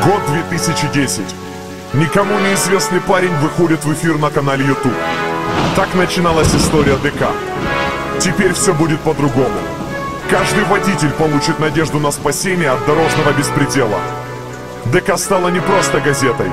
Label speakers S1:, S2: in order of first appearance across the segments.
S1: Год 2010. Никому неизвестный парень выходит в эфир на канале YouTube. Так начиналась история ДК. Теперь все будет по-другому. Каждый водитель получит надежду на спасение от дорожного беспредела. ДК стала не просто газетой,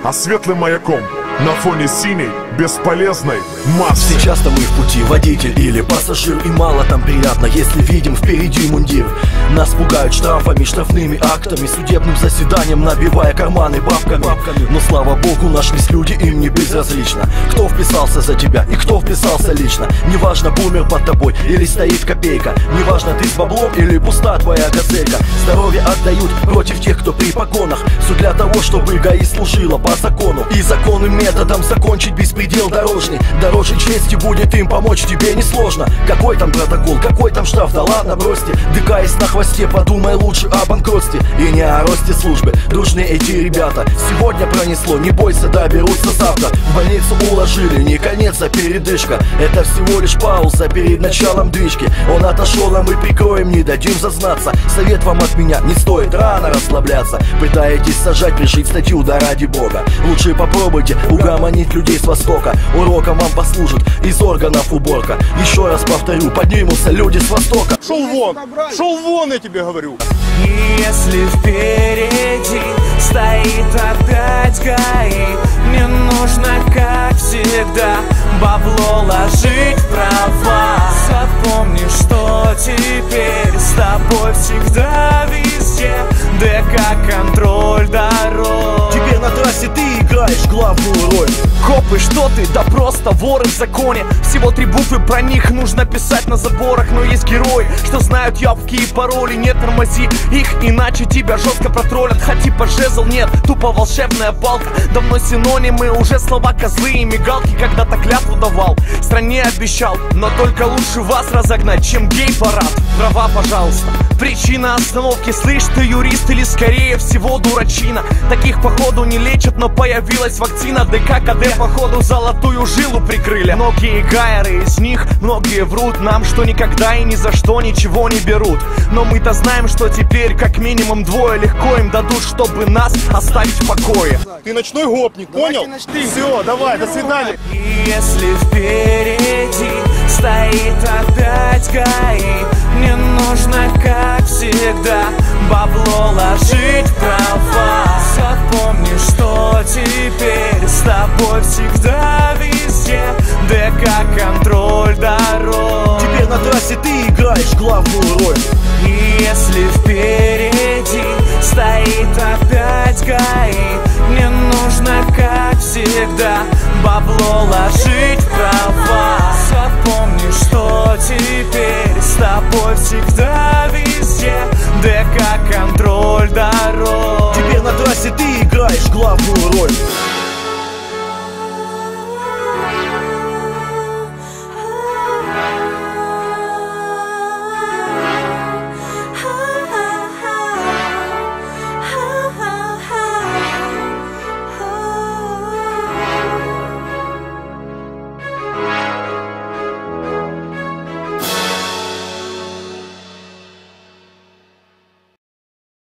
S1: а светлым маяком на фоне синей, бесполезной массы.
S2: Сейчас-то мы в пути, водитель или пассажир, и мало там приятно, если видим впереди мундир. Нас пугают штрафами, штрафными актами, судебным заседанием, набивая карманы бабками. Но слава богу, нашлись люди, им не безразлично, кто вписался за тебя и кто вписался лично. Неважно, бумер под тобой или стоит копейка, неважно, ты с баблом или пуста твоя газелька. Здоровье отдают против тех, кто при погонах. Все для того, чтобы ГАИ служила по закону и законным методом закончить беспредел дорожный. Дороже чести будет им помочь, тебе несложно. Какой там протокол, какой там штраф, да ладно, бросьте. ДК есть на хвосте, подумай лучше о банкротстве и не о росте службы. Дружны эти ребята, сегодня пронесло, не бойся, доберутся завтра. В больницу уложили, не конец, а передышка. Это всего лишь пауза перед началом движки. Он отошел, а мы прикроем, не дадим зазнаться. Совет вам от меня, не стоит рано расслабляться. Пытаетесь сажать, пришить статью, да ради бога. Лучше попробуйте угомонить людей с востока. Уроком вам послужит из органов уборка. Еще раз повторю, поднимутся люди с востока.
S3: Шел вон, я тебе говорю.
S4: И если впереди стоит опять ГАИ, мне нужно, как всегда, бабло ложить в права. Запомни, что теперь с тобой всегда везде ДК контроль дорог.
S2: Тебе на трассе ты играешь главную роль.
S4: Копы, что ты? Да просто воры в законе. Всего 3 буквы, про них нужно писать на заборах. Но есть герои, что знают явки и пароли. Не тормози их, иначе тебя жестко протроллят. Хоти по жезл, нет, тупо волшебная палка. Давно синонимы, уже слова козлы и мигалки. Когда-то клятву давал, стране обещал, но только лучше вас разогнать, чем гей-парад. Права, пожалуйста. Причина остановки, слышь, ты юрист или скорее всего дурачина. Таких походу не лечат, но появилась вакцина. ДК, КД походу золотую жилу прикрыли. Многие гайеры, из них многие врут нам, что никогда и ни за что ничего не берут. Но мы-то знаем, что теперь как минимум 2 легко им дадут, чтобы нас оставить в покое.
S3: Ты ночной гопник, понял? Все, давай, до свидания.
S4: И если впереди стоит опять ГАИ, мне нужно, как всегда, бабло ложить в права. Запомни, что теперь с тобой всегда везде ДК контроль дорог.
S2: Теперь на трассе ты играешь главную роль.
S4: И если впереди стоит опять ГАИ, мне нужно, как всегда, бабло ложить в права. Запомни, что теперь с тобой всегда везде ДК контроль дорог.
S2: Теперь на трассе ты играешь главную роль.